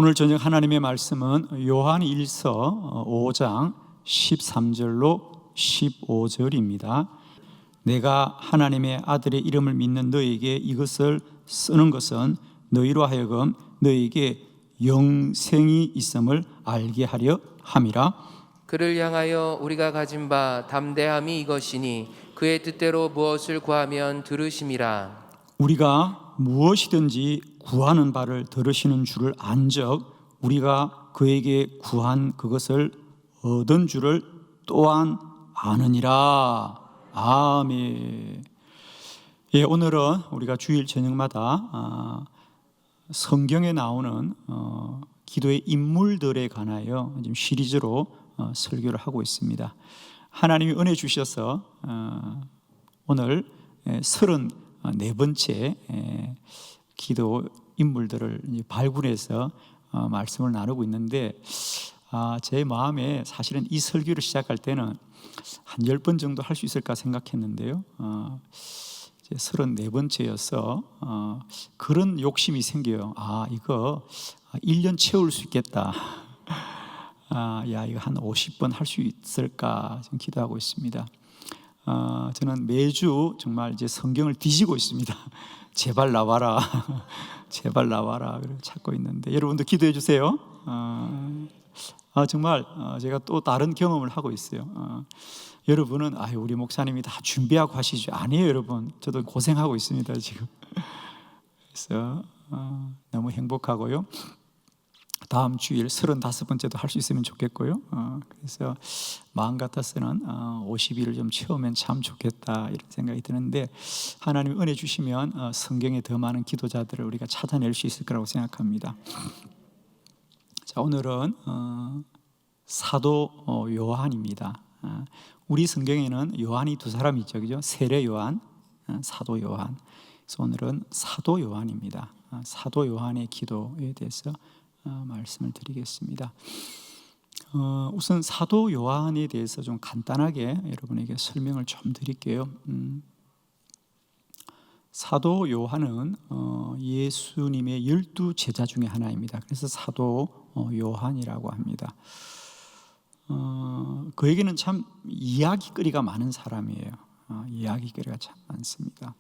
오늘 저녁 하나님의 말씀은 요한일서 5장 13절로 15절입니다. 내가 하나님의 아들의 이름을 믿는 너에게 이것을 쓰는 것은 너희로 하여금 너에게 영생이 있음을 알게 하려 함이라. 그를 향하여 우리가 가진 바 담대함이 이것이니 그의 뜻대로 무엇을 구하면 들으심이라. 우리가 무엇이든지 구하는 바를 들으시는 줄을 안적 우리가 그에게 구한 그것을 얻은 줄을 또한 아느니라. 아멘. 예, 오늘은 우리가 주일 저녁마다 성경에 나오는 기도의 인물들에 관하여 지금 시리즈로 설교를 하고 있습니다. 하나님이 은혜 주셔서 오늘 34번째 기도 인물들을 발굴해서 말씀을 나누고 있는데, 제 마음에 사실은 이 설교를 시작할 때는 한 10번 정도 할 수 있을까 생각했는데요, 34번째여서 그런 욕심이 생겨요. 이거 1년 채울 수 있겠다. 이거 한 50번 할 수 있을까 지금 기도하고 있습니다. 저는 매주 정말 이제 성경을 뒤지고 있습니다. 제발 나와라, 제발 나와라 찾고 있는데 여러분도 기도해 주세요. 정말 제가 또 다른 경험을 하고 있어요. 여러분은 우리 목사님이 다 준비하고 하시죠? 아니에요, 여러분. 저도 고생하고 있습니다 지금. 그래서 너무 행복하고요. 다음 주일 35번째도 할 수 있으면 좋겠고요. 그래서 마음 같아서는 50일을 좀 채우면 참 좋겠다 이런 생각이 드는데, 하나님 은혜 주시면 성경에 더 많은 기도자들을 우리가 찾아낼 수 있을 거라고 생각합니다. 자, 오늘은 사도 요한입니다. 우리 성경에는 요한이 두 사람 있죠, 그죠? 세례 요한, 사도 요한. 그래서 오늘은 사도 요한입니다. 사도 요한의 기도에 대해서 말씀을 드리겠습니다. 우선 사도 요한에 대해서 좀 간단하게 여러분에게 설명을 좀 드릴게요. 사도 요한은 예수님의 12 제자 중에 하나입니다. 그래서 사도 요한이라고 합니다. 그에게는 참 이야기거리가 많은 사람이에요. 이야기거리가 참 많습니다.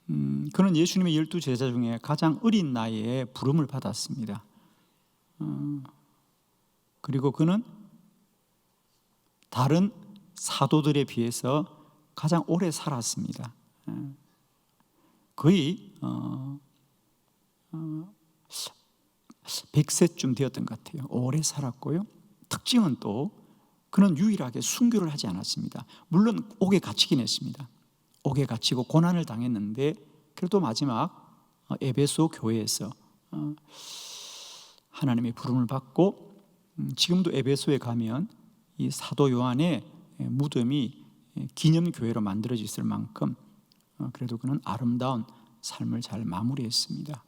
그는 예수님의 12 제자 중에 가장 어린 나이에 부름을 받았습니다. 그리고 그는 다른 사도들에 비해서 가장 오래 살았습니다. 거의 100세쯤 되었던 것 같아요. 오래 살았고요. 특징은 또 그는 유일하게 순교를 하지 않았습니다. 물론 옥에 갇히긴 했습니다. 옥에 갇히고 고난을 당했는데 그래도 마지막 에베소 교회에서 하나님의 부름을 받고, 지금도 에베소에 가면 이 사도 요한의 무덤이 기념교회로 만들어져 있을 만큼 그래도 그는 아름다운 삶을 잘 마무리했습니다.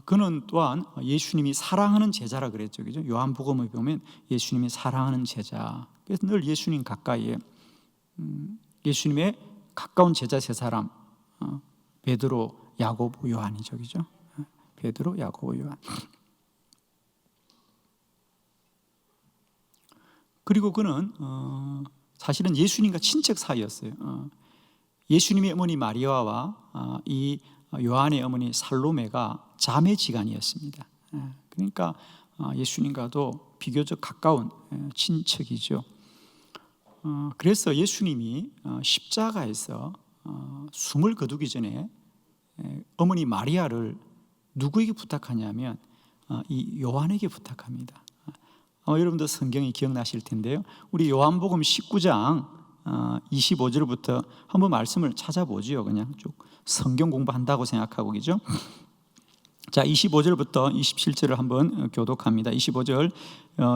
그는 또한 예수님이 사랑하는 제자라 그랬죠, 그죠? 요한복음에 보면 예수님이 사랑하는 제자. 그래서 늘 예수님 가까이에 예수님의 가까운 제자 세 사람, 베드로, 야고보, 요한이죠, 그죠? 베드로, 야고보, 요한. 그리고 그는 사실은 예수님과 친척 사이였어요. 예수님의 어머니 마리아와 이 요한의 어머니 살로메가 자매지간이었습니다. 그러니까 예수님과도 비교적 가까운 친척이죠. 그래서 예수님이 십자가에서 숨을 거두기 전에 어머니 마리아를 누구에게 부탁하냐면 이 요한에게 부탁합니다. 여러분도 성경이 기억나실 텐데요. 우리 요한복음 19장 25절부터 한번 말씀을 찾아보죠. 그냥 쭉 성경 공부한다고 생각하고, 그죠? 자, 25절부터 27절을 한번 교독합니다. 25절,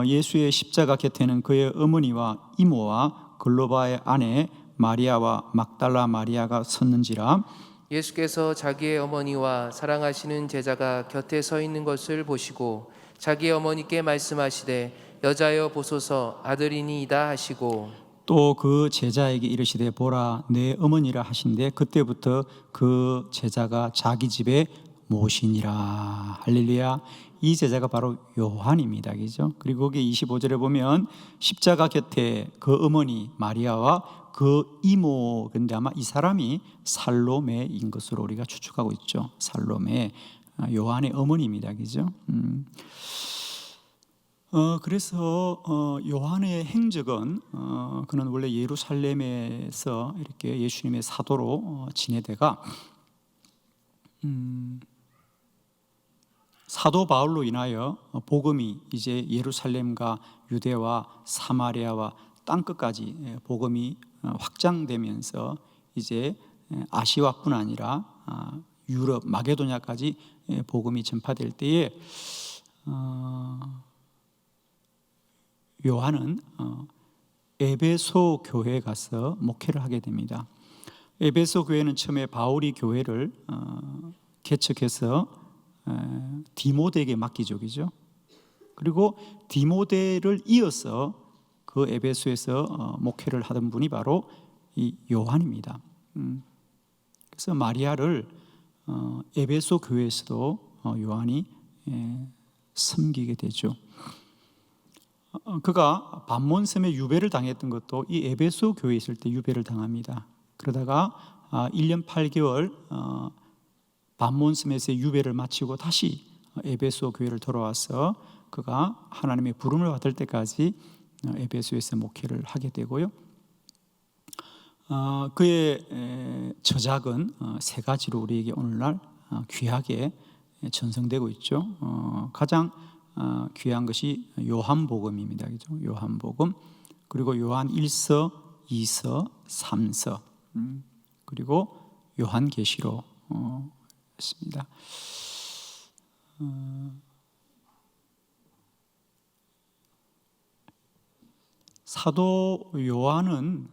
예수의 십자가 곁에는 그의 어머니와 이모와 글로바의 아내 마리아와 막달라 마리아가 섰는지라. 예수께서 자기의 어머니와 사랑하시는 제자가 곁에 서 있는 것을 보시고 자기 어머니께 말씀하시되 여자여 보소서 아들이니이다 하시고, 또 그 제자에게 이르시되 보라 내 어머니라 하신대 그때부터 그 제자가 자기 집에 모시니라. 할렐루야. 이 제자가 바로 요한입니다. 그죠? 그리고 거기 25절에 보면 십자가 곁에 그 어머니 마리아와 그 이모, 근데 아마 이 사람이 살로메인 것으로 우리가 추측하고 있죠. 살로메, 요한의 어머니입니다. 그죠? 그래서 요한의 행적은 그는 원래 예루살렘에서 이렇게 예수님의 사도로 지내다가 사도 바울로 인하여 복음이 이제 예루살렘과 유대와 사마리아와 땅끝까지 복음이 확장되면서 이제 아시아뿐 아니라 유럽 마게도냐까지 복음이 전파될 때에 요한은 에베소 교회에 가서 목회를 하게 됩니다. 에베소 교회는 처음에 바울이 교회를 개척해서 디모데에게 맡기죠. 그리고 디모데를 이어서 그 에베소에서 목회를 하던 분이 바로 이 요한입니다. 그래서 마리아를 에베소 교회에서도 요한이 섬기게 되죠. 그가 반몬섬에 유배를 당했던 것도 이 에베소 교회에 있을 때 유배를 당합니다. 그러다가 1년 8개월 반몬섬에서 유배를 마치고 다시 에베소 교회를 돌아와서 그가 하나님의 부름을 받을 때까지 에베소에서 목회를 하게 되고요. 그의 저작은 세 가지로 우리에게 오늘날 귀하게 전송되고 있죠. 가장 귀한 것이 요한복음입니다. 그죠? 요한복음, 그리고 요한 1서, 2서, 3서, 그리고 요한계시록 있습니다. 사도 요한은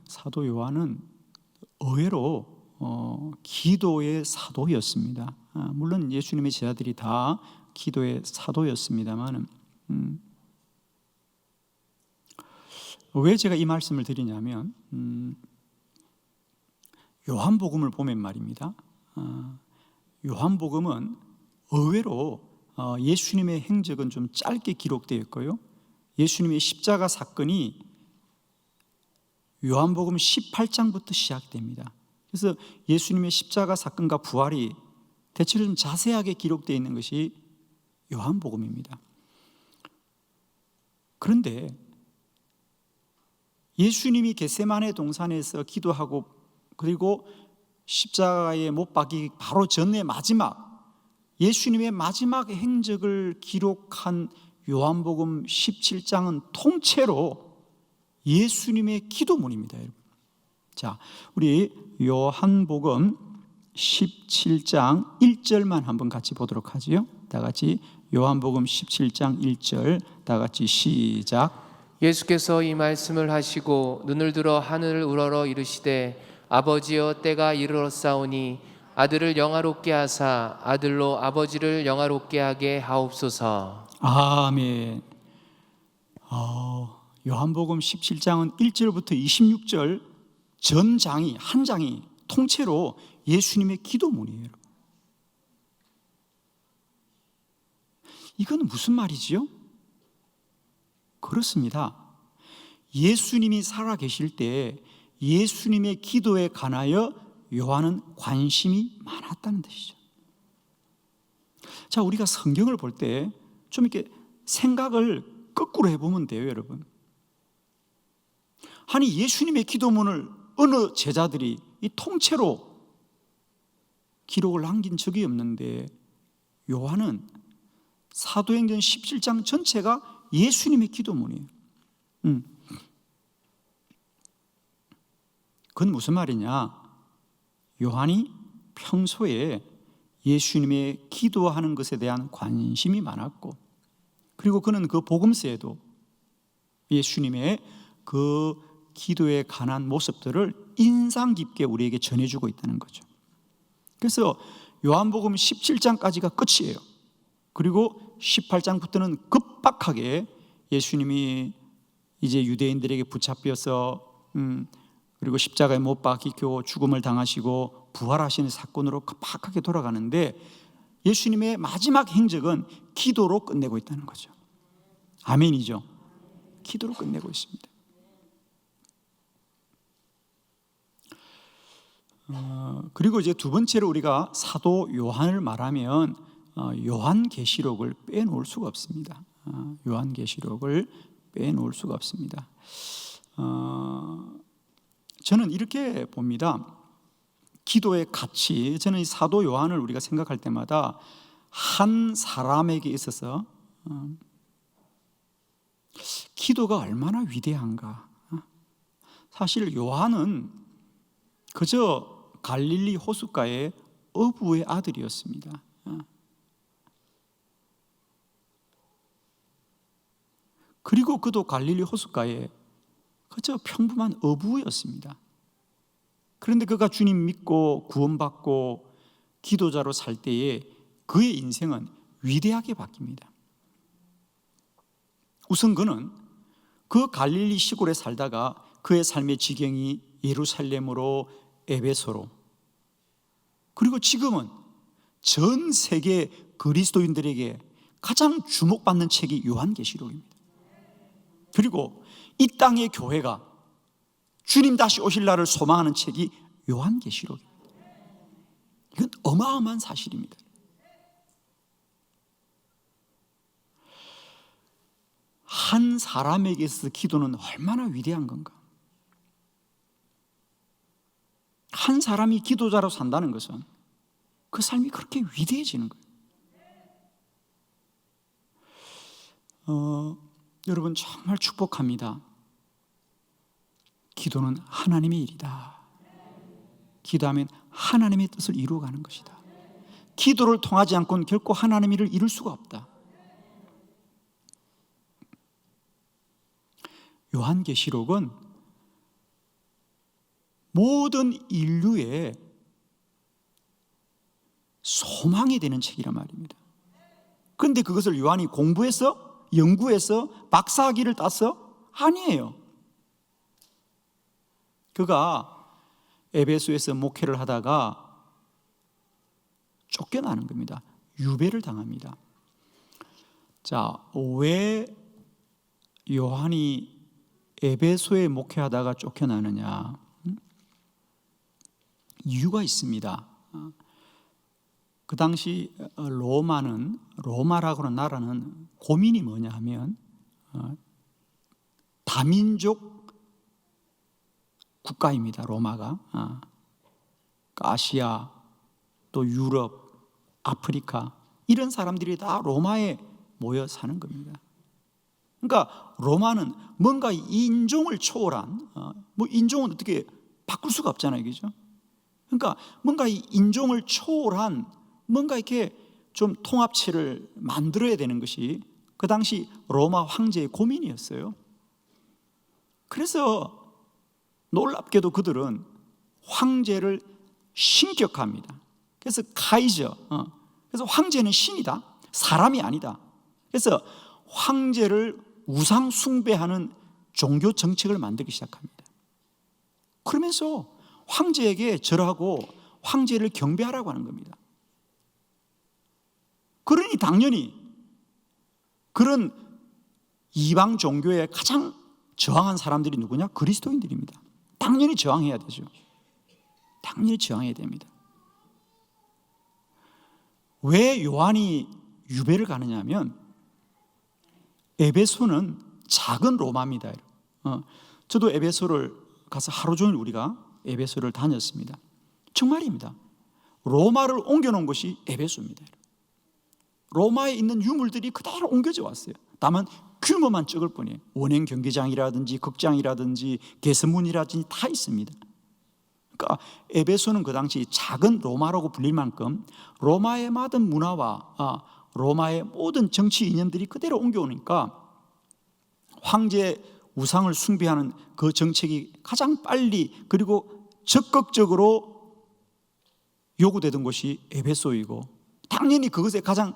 의외로 기도의 사도였습니다. 물론 예수님의 제자들이 다 기도의 사도였습니다만, 왜 제가 이 말씀을 드리냐면 요한복음을 보면 말입니다. 요한복음은 의외로 예수님의 행적은 좀 짧게 기록되어 있고요. 예수님의 십자가 사건이 요한복음 18장부터 시작됩니다. 그래서 예수님의 십자가 사건과 부활이 대체로 좀 자세하게 기록되어 있는 것이 요한복음입니다. 그런데 예수님이 겟세마네 동산에서 기도하고 그리고 십자가에 못 박히기 바로 전에 예수님의 마지막 행적을 기록한 요한복음 17장은 통째로 예수님의 기도문입니다, 여러분. 자, 우리 요한복음 17장 1절만 한번 같이 보도록 하지요. 다 같이 요한복음 17장 1절 다 같이 시작. 예수께서 이 말씀을 하시고 눈을 들어 하늘을 우러러 이르시되 아버지여 때가 이르렀사오니 아들을 영화롭게 하사 아들로 아버지를 영화롭게 하게 하옵소서. 아멘. 요한복음 17장은 1절부터 26절 한 장이 통째로 예수님의 기도문이에요. 이건 무슨 말이지요? 그렇습니다. 예수님이 살아계실 때 예수님의 기도에 관하여 요한은 관심이 많았다는 뜻이죠. 자, 우리가 성경을 볼 때 좀 이렇게 생각을 거꾸로 해보면 돼요, 여러분. 아니, 예수님의 기도문을 어느 제자들이 이 통째로 기록을 남긴 적이 없는데 요한은 사도행전 17장 전체가 예수님의 기도문이에요. 그건 무슨 말이냐? 요한이 평소에 예수님의 기도하는 것에 대한 관심이 많았고, 그리고 그는 그 복음서에도 예수님의 그 기도에 관한 모습들을 인상 깊게 우리에게 전해주고 있다는 거죠. 그래서 요한복음 17장까지가 끝이에요. 그리고 18장부터는 급박하게 예수님이 이제 유대인들에게 붙잡혀서 그리고 십자가에 못 박히고 죽음을 당하시고 부활하시는 사건으로 급박하게 돌아가는데 예수님의 마지막 행적은 기도로 끝내고 있다는 거죠. 아멘이죠. 기도로 끝내고 있습니다. 그리고 이제 두 번째로 우리가 사도 요한을 말하면 요한계시록을 빼놓을 수가 없습니다. 요한계시록을 빼놓을 수가 없습니다. 저는 이렇게 봅니다. 기도의 가치, 저는 이 사도 요한을 우리가 생각할 때마다 한 사람에게 있어서 기도가 얼마나 위대한가. 사실 요한은 그저 갈릴리 호숫가의 어부의 아들이었습니다. 그리고 그도 갈릴리 호숫가에 그저 평범한 어부였습니다. 그런데 그가 주님 믿고 구원받고 기도자로 살 때에 그의 인생은 위대하게 바뀝니다. 우선 그는 그 갈릴리 시골에 살다가 그의 삶의 지경이 예루살렘으로 에베소로, 그리고 지금은 전 세계 그리스도인들에게 가장 주목받는 책이 요한계시록입니다. 그리고 이 땅의 교회가 주님 다시 오실 날을 소망하는 책이 요한계시록입니다. 이건 어마어마한 사실입니다. 한 사람에게 있어서 기도는 얼마나 위대한 건가? 한 사람이 기도자로 산다는 것은 그 삶이 그렇게 위대해지는 거예요. 여러분 정말 축복합니다. 기도는 하나님의 일이다. 기도하면 하나님의 뜻을 이루어가는 것이다. 기도를 통하지 않고는 결코 하나님의 일을 이룰 수가 없다. 요한계시록은 모든 인류의 소망이 되는 책이란 말입니다. 그런데 그것을 요한이 공부해서, 연구해서, 박사학위를 따서? 아니에요. 그가 에베소에서 목회를 하다가 쫓겨나는 겁니다. 유배를 당합니다. 자, 왜 요한이 에베소에 목회하다가 쫓겨나느냐? 이유가 있습니다. 그 당시 로마라고 하는 나라는 고민이 뭐냐 하면 다민족 국가입니다. 로마가. 아시아, 또 유럽, 아프리카 이런 사람들이 다 로마에 모여 사는 겁니다. 그러니까 로마는 뭔가 인종을 초월한, 인종은 어떻게 바꿀 수가 없잖아요, 그죠? 그러니까 뭔가 이 인종을 초월한 뭔가 이렇게 좀 통합체를 만들어야 되는 것이 그 당시 로마 황제의 고민이었어요. 그래서 놀랍게도 그들은 황제를 신격화합니다. 그래서 카이저, 그래서 황제는 신이다, 사람이 아니다. 그래서 황제를 우상 숭배하는 종교 정책을 만들기 시작합니다. 그러면서 황제에게 절하고 황제를 경배하라고 하는 겁니다. 그러니 당연히 그런 이방 종교에 가장 저항한 사람들이 누구냐? 그리스도인들입니다. 당연히 저항해야 되죠. 당연히 저항해야 됩니다. 왜 요한이 유배를 가느냐 하면 에베소는 작은 로마입니다. 저도 에베소를 가서 하루 종일 우리가 에베소를 다녔습니다. 정말입니다. 로마를 옮겨놓은 곳이 에베소입니다. 로마에 있는 유물들이 그대로 옮겨져 왔어요. 다만 규모만 적을 뿐이에요. 원행 경기장이라든지 극장이라든지 개선문이라든지 다 있습니다. 그러니까 에베소는 그 당시 작은 로마라고 불릴 만큼 로마의 모든 문화와 로마의 모든 정치 이념들이 그대로 옮겨오니까 황제 우상을 숭배하는 그 정책이 가장 빨리 그리고 적극적으로 요구되던 곳이 에베소이고, 당연히 그것에 가장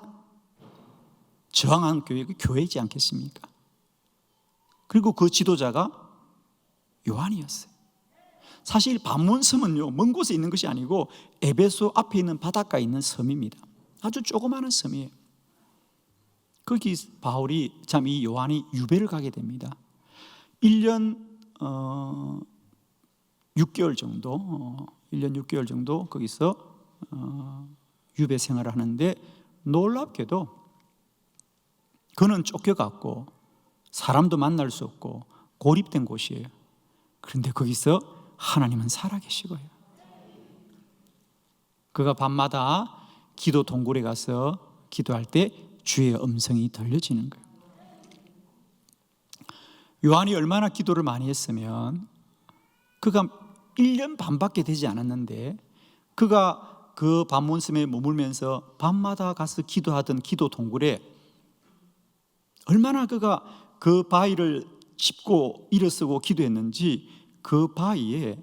저항한 교회가 교회이지 않겠습니까? 그리고 그 지도자가 요한이었어요. 사실 반몬섬은요, 먼 곳에 있는 것이 아니고 에베소 앞에 있는 바닷가에 있는 섬입니다. 아주 조그마한 섬이에요. 거기 바울이 이 요한이 유배를 가게 됩니다. 1년 6개월 정도 1년 6개월 정도 거기서 유배 생활을 하는데, 놀랍게도 그는 쫓겨갔고 사람도 만날 수 없고 고립된 곳이에요. 그런데 거기서 하나님은 살아계시고요. 그가 밤마다 기도 동굴에 가서 기도할 때 주의 음성이 들려지는 거예요. 요한이 얼마나 기도를 많이 했으면, 그가 1년 반밖에 되지 않았는데 그가 그 밤몬섬에 머물면서 밤마다 가서 기도하던 기도 동굴에 얼마나 그가 그 바위를 짚고 일어서고 기도했는지, 그 바위에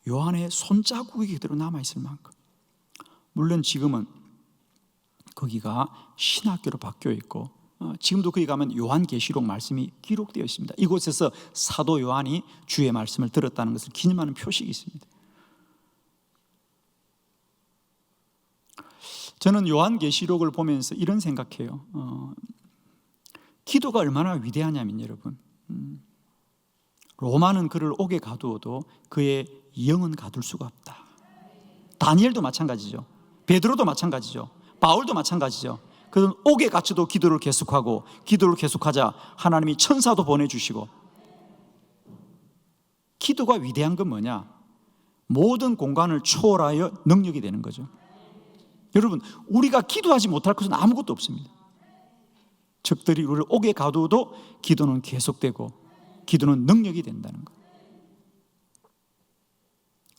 요한의 손자국이 그대로 남아있을 만큼. 물론 지금은 거기가 신학교로 바뀌어 있고 지금도 거기 가면 요한계시록 말씀이 기록되어 있습니다. 이곳에서 사도 요한이 주의 말씀을 들었다는 것을 기념하는 표식이 있습니다. 저는 요한계시록을 보면서 이런 생각해요. 기도가 얼마나 위대하냐면 여러분, 로마는 그를 옥에 가두어도 그의 영은 가둘 수가 없다. 다니엘도 마찬가지죠. 베드로도 마찬가지죠. 바울도 마찬가지죠. 그는 옥에 갇혀도 기도를 계속하고, 기도를 계속하자 하나님이 천사도 보내주시고. 기도가 위대한 건 뭐냐? 모든 공간을 초월하여 능력이 되는 거죠. 여러분, 우리가 기도하지 못할 것은 아무것도 없습니다. 적들이 우리를 옥에 가두어도 기도는 계속되고 기도는 능력이 된다는 것.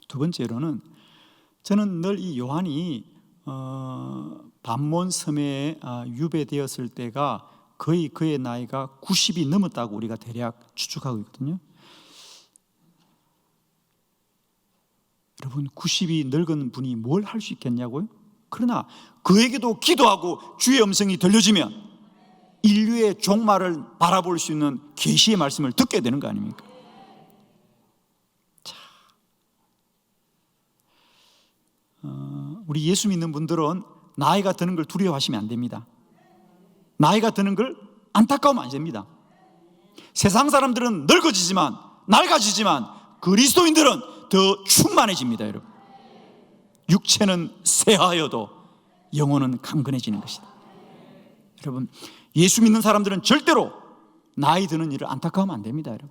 두 번째로는 저는 늘 이 요한이 밤몬섬에 유배되었을 때가 거의 그의 나이가 90이 넘었다고 우리가 대략 추측하고 있거든요. 여러분, 90이 늙은 분이 뭘 할 수 있겠냐고요? 그러나 그에게도 기도하고 주의 음성이 들려지면 인류의 종말을 바라볼 수 있는 계시의 말씀을 듣게 되는 거 아닙니까? 자, 우리 예수 믿는 분들은 나이가 드는 걸 두려워하시면 안 됩니다. 나이가 드는 걸 안타까우면 안 됩니다. 세상 사람들은 늙어지지만, 낡아지지만 그리스도인들은 더 충만해집니다. 여러분, 육체는 쇠하여도 영혼은 강건해지는 것이다. 여러분, 예수 믿는 사람들은 절대로 나이 드는 일을 안타까워하면 안 됩니다. 여러분,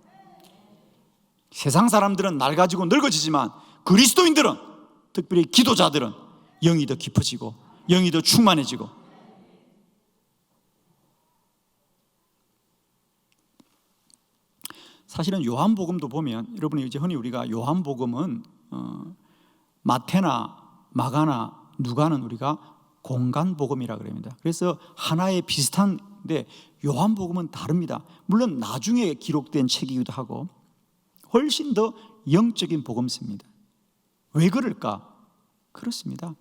세상 사람들은 낡아지고 늙어지지만 그리스도인들은, 특별히 기도자들은 영이 더 깊어지고 영이 더 충만해지고. 사실은 요한복음도 보면, 여러분이 이제 흔히 우리가 요한복음은 마태나 마가나 누가는 우리가 공간복음이라 그럽니다. 그래서 하나의 비슷한데 요한복음은 다릅니다. 물론 나중에 기록된 책이기도 하고 훨씬 더 영적인 복음서입니다. 왜 그럴까? 그렇습니다.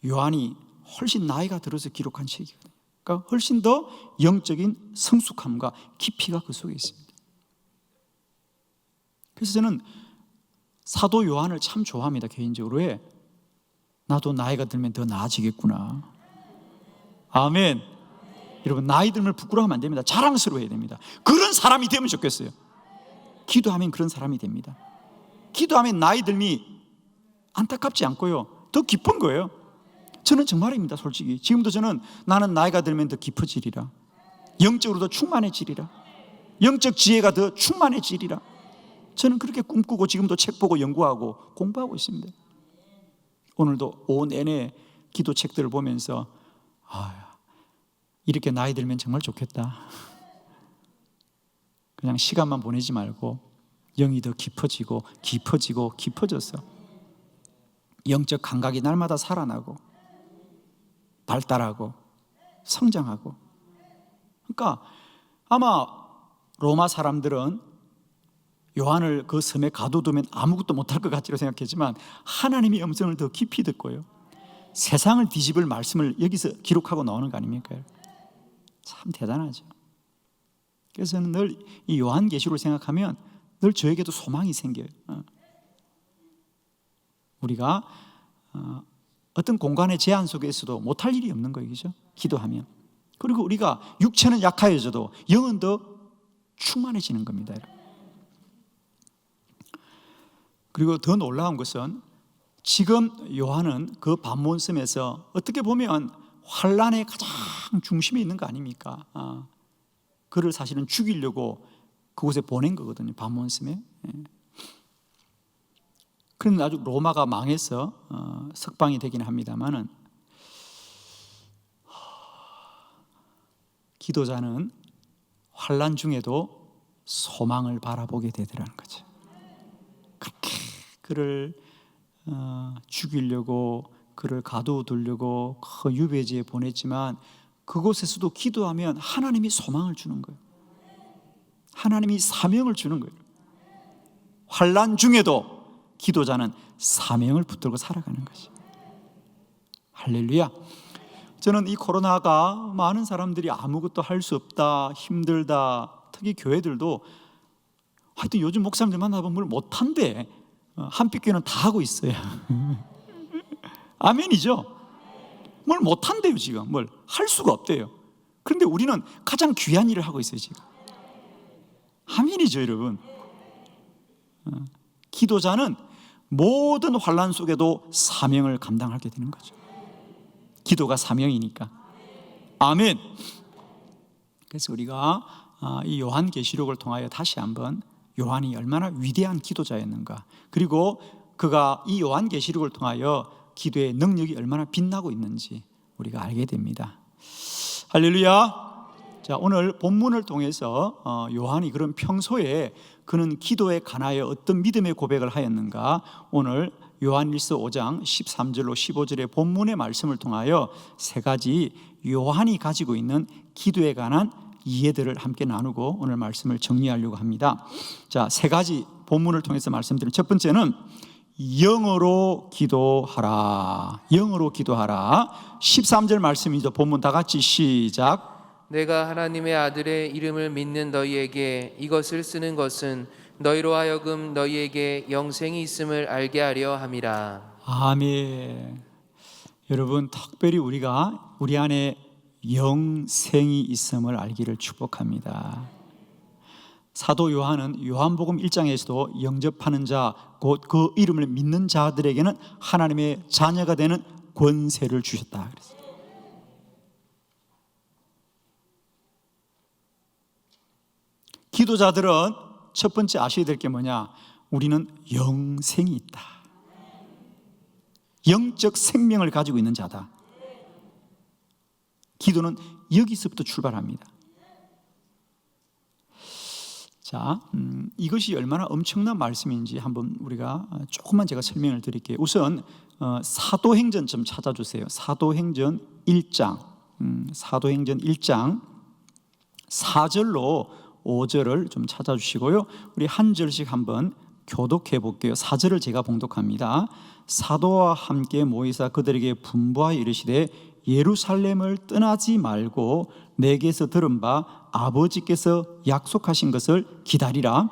요한이 훨씬 나이가 들어서 기록한 책이거든요. 그러니까 훨씬 더 영적인 성숙함과 깊이가 그 속에 있습니다. 그래서 저는 사도 요한을 참 좋아합니다. 개인적으로. 왜? 나도 나이가 들면 더 나아지겠구나. 아멘. 여러분, 나이 들면 부끄러워하면 안 됩니다. 자랑스러워해야 됩니다. 그런 사람이 되면 좋겠어요. 기도하면 그런 사람이 됩니다. 기도하면 나이 들미 안타깝지 않고요, 더 기쁜 거예요. 저는 정말입니다. 솔직히 지금도 저는 나는 나이가 들면 더 깊어지리라, 영적으로 더 충만해지리라, 영적 지혜가 더 충만해지리라. 저는 그렇게 꿈꾸고 지금도 책 보고 연구하고 공부하고 있습니다. 오늘도 온 내내 기도책들을 보면서 이렇게 나이 들면 정말 좋겠다. 그냥 시간만 보내지 말고 영이 더 깊어지고 깊어지고 깊어져서 영적 감각이 날마다 살아나고 발달하고 성장하고. 그러니까 아마 로마 사람들은 요한을 그 섬에 가둬두면 아무것도 못할 것 같지로 생각했지만 하나님의 음성을 더 깊이 듣고요, 세상을 뒤집을 말씀을 여기서 기록하고 나오는 거 아닙니까? 참 대단하죠. 그래서 저는 늘 이 요한계시록을 생각하면 늘 저에게도 소망이 생겨요. 우리가 어떤 공간의 제한 속에서도 못할 일이 없는 거예요. 그죠? 기도하면. 그리고 우리가 육체는 약해져도 영은 더 충만해지는 겁니다. 그리고 더 놀라운 것은 지금 요한은 그 반몬섬에서 어떻게 보면 환란의 가장 중심에 있는 거 아닙니까? 그를 사실은 죽이려고 그곳에 보낸 거거든요. 반몬섬에. 그런데 아주 로마가 망해서 석방이 되긴 합니다만은 기도자는 환란 중에도 소망을 바라보게 되더라는 거죠. 그렇게 그를 죽이려고 그를 가두두려고 그 유배지에 보냈지만 그곳에서도 기도하면 하나님이 소망을 주는 거예요. 하나님이 사명을 주는 거예요. 환란 중에도 기도자는 사명을 붙들고 살아가는 것이. 할렐루야. 저는 이 코로나가 많은 사람들이 아무것도 할 수 없다, 힘들다, 특히 교회들도 하여튼 요즘 목사님들 만나보면 뭘 못한대. 한빛교회는 다 하고 있어요. 아멘이죠? 뭘 못한대요. 지금 뭘 할 수가 없대요. 그런데 우리는 가장 귀한 일을 하고 있어요. 지금. 아멘이죠, 여러분. 기도자는 모든 환난 속에도 사명을 감당하게 되는 거죠. 기도가 사명이니까. 아멘. 그래서 우리가 이 요한계시록을 통하여 다시 한번 요한이 얼마나 위대한 기도자였는가, 그리고 그가 이 요한계시록을 통하여 기도의 능력이 얼마나 빛나고 있는지 우리가 알게 됩니다. 할렐루야. 자, 오늘 본문을 통해서 요한이 그런 평소에 그는 기도에 관하여 어떤 믿음의 고백을 하였는가, 오늘 요한일서 5장 13절로 15절의 본문의 말씀을 통하여 세 가지 요한이 가지고 있는 기도에 관한 이해들을 함께 나누고 오늘 말씀을 정리하려고 합니다. 자, 세 가지 본문을 통해서 말씀드린 첫 번째는 영어로 기도하라. 영어로 기도하라. 13절 말씀이죠. 본문 다 같이 시작. 내가 하나님의 아들의 이름을 믿는 너희에게 이것을 쓰는 것은 너희로 하여금 너희에게 영생이 있음을 알게 하려 함이라. 아멘. 여러분, 특별히 우리가 우리 안에 영생이 있음을 알기를 축복합니다. 사도 요한은 요한복음 1장에서도 영접하는 자, 곧 그 이름을 믿는 자들에게는 하나님의 자녀가 되는 권세를 주셨다 그랬어요. 기도자들은 첫 번째 아셔야 될 게 뭐냐? 우리는 영생이 있다. 영적 생명을 가지고 있는 자다. 기도는 여기서부터 출발합니다. 자, 이것이 얼마나 엄청난 말씀인지 한번 우리가 조금만 제가 설명을 드릴게요. 우선 사도행전 좀 찾아주세요. 사도행전 1장, 사도행전 1장 4절로 5절을 좀 찾아주시고요. 우리 한 절씩 한번 교독해 볼게요. 4절을 제가 봉독합니다. 사도와 함께 모이사 그들에게 분부하여 이르시되 예루살렘을 떠나지 말고 내게서 들은 바 아버지께서 약속하신 것을 기다리라.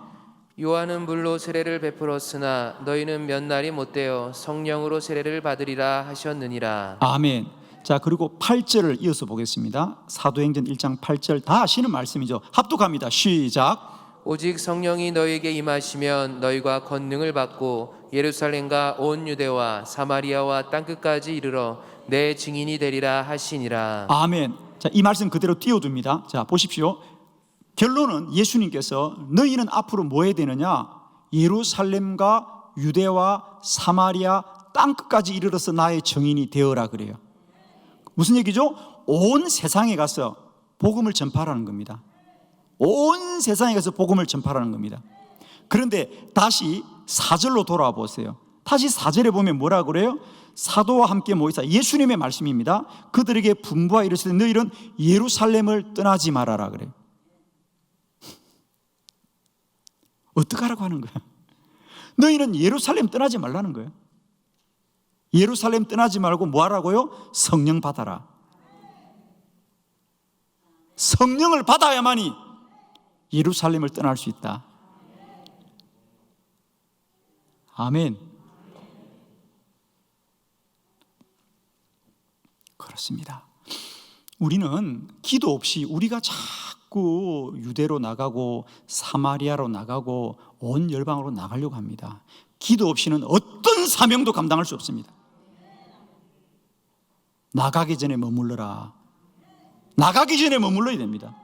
요한은 물로 세례를 베풀었으나 너희는 몇 날이 못되어 성령으로 세례를 받으리라 하셨느니라. 아멘. 자, 그리고 8절을 이어서 보겠습니다. 사도행전 1장 8절 다 아시는 말씀이죠. 합독합니다. 시작. 오직 성령이 너희에게 임하시면 너희가 권능을 받고 예루살렘과 온 유대와 사마리아와 땅끝까지 이르러 내 증인이 되리라 하시니라. 아멘. 자, 이 말씀 그대로 띄워둡니다. 자, 보십시오. 결론은 예수님께서 너희는 앞으로 뭐 해야 되느냐? 예루살렘과 유대와 사마리아 땅끝까지 이르러서 나의 증인이 되어라 그래요. 무슨 얘기죠? 온 세상에 가서 복음을 전파하라는 겁니다. 온 세상에 가서 복음을 전파하라는 겁니다. 그런데 다시 4절로 돌아와 보세요. 다시 4절에 보면 뭐라 그래요? 사도와 함께 모이사, 예수님의 말씀입니다. 그들에게 분부하여 이르시되 너희는 예루살렘을 떠나지 말아라 그래요. 어떡하라고 하는 거야? 너희는 예루살렘 떠나지 말라는 거예요. 예루살렘 떠나지 말고 뭐 하라고요? 성령 받아라. 성령을 받아야만이 예루살렘을 떠날 수 있다. 아멘. 그렇습니다. 우리는 기도 없이 우리가 자꾸 유대로 나가고 사마리아로 나가고 온 열방으로 나가려고 합니다. 기도 없이는 어떤 사명도 감당할 수 없습니다. 나가기 전에 머물러라. 나가기 전에 머물러야 됩니다.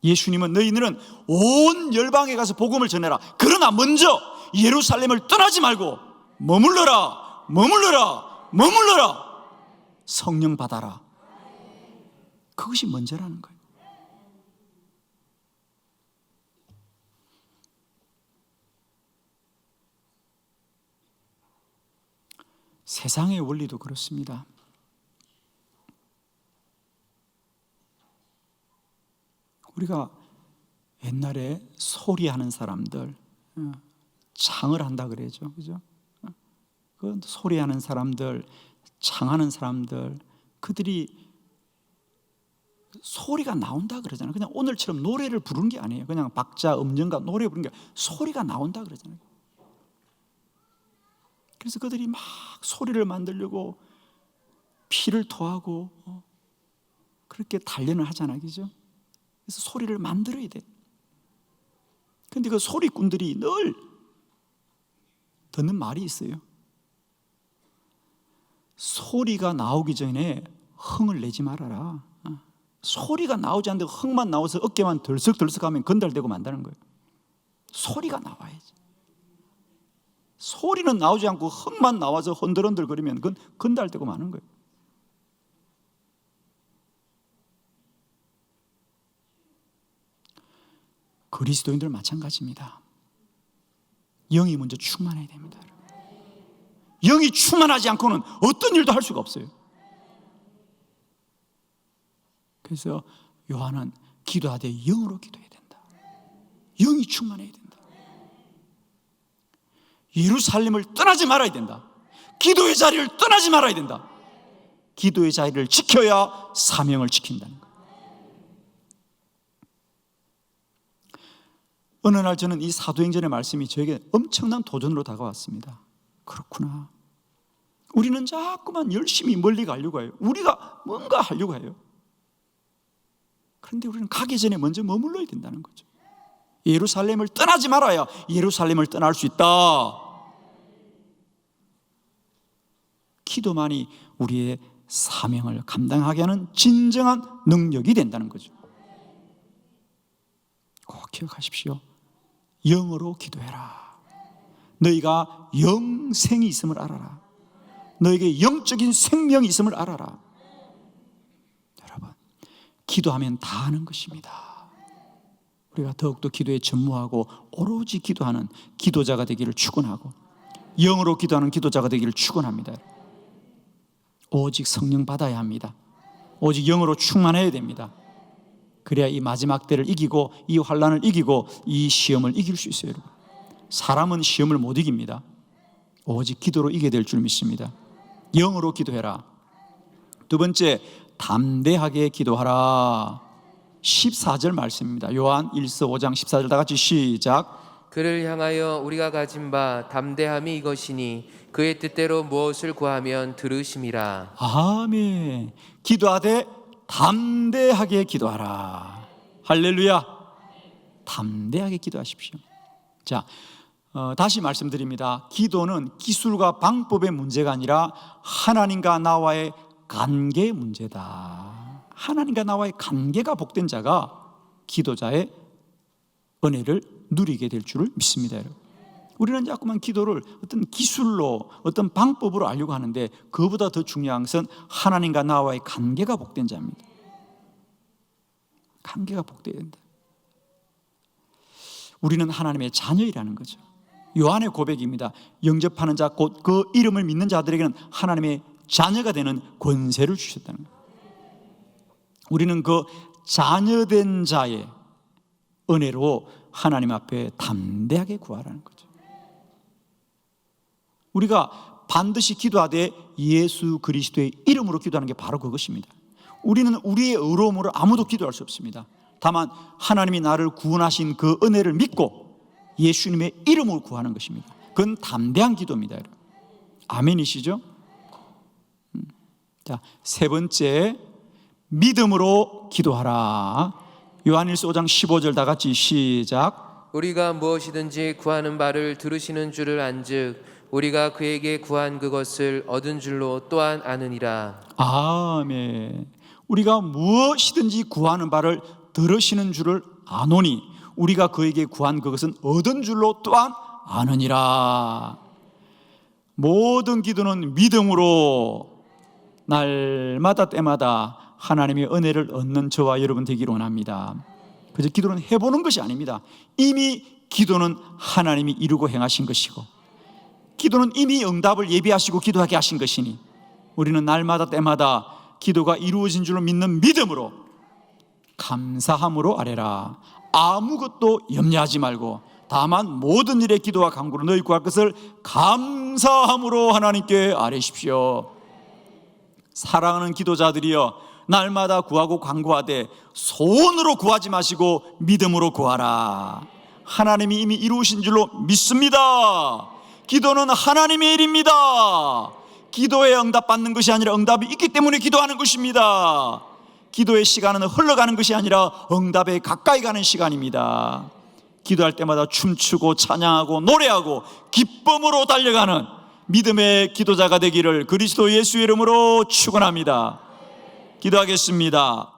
예수님은 너희는 온 열방에 가서 복음을 전해라. 그러나 먼저 예루살렘을 떠나지 말고 머물러라. 머물러라. 머물러라. 성령 받아라. 그것이 먼저라는 거예요. 세상의 원리도 그렇습니다. 우리가 옛날에 소리하는 사람들, 창을 한다 그러죠, 그죠? 그 소리하는 사람들, 창하는 사람들, 그들이 소리가 나온다 그러잖아요. 그냥 오늘처럼 노래를 부르는 게 아니에요. 그냥 박자, 음정과 노래 부르는 게 소리가 나온다 그러잖아요. 그래서 그들이 막 소리를 만들려고 피를 토하고 그렇게 단련을 하잖아요, 그죠? 그래서 소리를 만들어야 돼. 그런데 그 소리꾼들이 늘 듣는 말이 있어요. 소리가 나오기 전에 흥을 내지 말아라. 소리가 나오지 않는데 흥만 나와서 어깨만 덜썩덜썩하면 건달되고 만다는 거예요. 소리가 나와야지. 소리는 나오지 않고 흥만 나와서 흔들흔들거리면 그건 건달되고 마는 거예요. 그리스도인들 마찬가지입니다. 영이 먼저 충만해야 됩니다. 영이 충만하지 않고는 어떤 일도 할 수가 없어요. 그래서 요한은 기도하되 영으로 기도해야 된다. 영이 충만해야 된다. 예루살렘을 떠나지 말아야 된다. 기도의 자리를 떠나지 말아야 된다. 기도의 자리를 지켜야 사명을 지킨다는 거예요. 어느 날 저는 이 사도행전의 말씀이 저에게 엄청난 도전으로 다가왔습니다. 그렇구나. 우리는 자꾸만 열심히 멀리 가려고 해요. 우리가 뭔가 하려고 해요. 그런데 우리는 가기 전에 먼저 머물러야 된다는 거죠. 예루살렘을 떠나지 말아야 예루살렘을 떠날 수 있다. 기도만이 우리의 사명을 감당하게 하는 진정한 능력이 된다는 거죠. 꼭 기억하십시오. 영으로 기도해라. 너희가 영생이 있음을 알아라. 너에게 영적인 생명이 있음을 알아라. 여러분, 기도하면 다 하는 것입니다. 우리가 더욱더 기도에 전무하고 오로지 기도하는 기도자가 되기를 축원하고 영으로 기도하는 기도자가 되기를 축원합니다. 오직 성령 받아야 합니다. 오직 영으로 충만해야 됩니다. 그래야 이 마지막 때를 이기고 이 환난을 이기고 이 시험을 이길 수 있어요. 여러분. 사람은 시험을 못 이깁니다. 오직 기도로 이겨야 될 줄 믿습니다. 영으로 기도해라. 두 번째, 담대하게 기도하라. 14절 말씀입니다. 요한 1서 5장 14절 다 같이 시작. 그를 향하여 우리가 가진 바 담대함이 이것이니 그의 뜻대로 무엇을 구하면 들으심이라. 아멘. 기도하되 담대하게 기도하라. 할렐루야. 담대하게 기도하십시오. 자, 다시 말씀드립니다. 기도는 기술과 방법의 문제가 아니라 하나님과 나와의 관계의 문제다. 하나님과 나와의 관계가 복된 자가 기도자의 은혜를 누리게 될 줄을 믿습니다. 여러분. 우리는 자꾸만 기도를 어떤 기술로 어떤 방법으로 하려고 하는데 그보다 더 중요한 것은 하나님과 나와의 관계가 복된 자입니다. 관계가 복되어야 된다. 우리는 하나님의 자녀이라는 거죠. 요한의 고백입니다. 영접하는 자 곧 그 이름을 믿는 자들에게는 하나님의 자녀가 되는 권세를 주셨다는 거예요. 우리는 그 자녀된 자의 은혜로 하나님 앞에 담대하게 구하라는 거죠. 우리가 반드시 기도하되 예수 그리스도의 이름으로 기도하는 게 바로 그것입니다. 우리는 우리의 의로움으로 아무도 기도할 수 없습니다. 다만 하나님이 나를 구원하신 그 은혜를 믿고 예수님의 이름으로 구하는 것입니다. 그건 담대한 기도입니다. 아멘이시죠? 자, 세 번째, 믿음으로 기도하라. 요한일서 5장 15절 다 같이 시작. 우리가 무엇이든지 구하는 바를 들으시는 줄을 안즉 우리가 그에게 구한 그것을 얻은 줄로 또한 아느니라. 아멘. 우리가 무엇이든지 구하는 바를 들으시는 줄을 아노니 우리가 그에게 구한 그것은 얻은 줄로 또한 아느니라. 모든 기도는 믿음으로 날마다 때마다 하나님의 은혜를 얻는 저와 여러분 되기를 원합니다. 그래서 기도는 해보는 것이 아닙니다. 이미 기도는 하나님이 이루고 행하신 것이고, 기도는 이미 응답을 예비하시고 기도하게 하신 것이니 우리는 날마다 때마다 기도가 이루어진 줄로 믿는 믿음으로 감사함으로 아뢰라. 아무것도 염려하지 말고 다만 모든 일에 기도와 간구로 너희 구할 것을 감사함으로 하나님께 아뢰십시오. 사랑하는 기도자들이여, 날마다 구하고 간구하되 소원으로 구하지 마시고 믿음으로 구하라. 하나님이 이미 이루신 줄로 믿습니다. 기도는 하나님의 일입니다. 기도에 응답받는 것이 아니라 응답이 있기 때문에 기도하는 것입니다. 기도의 시간은 흘러가는 것이 아니라 응답에 가까이 가는 시간입니다. 기도할 때마다 춤추고 찬양하고 노래하고 기쁨으로 달려가는 믿음의 기도자가 되기를 그리스도 예수의 이름으로 축원합니다. 기도하겠습니다.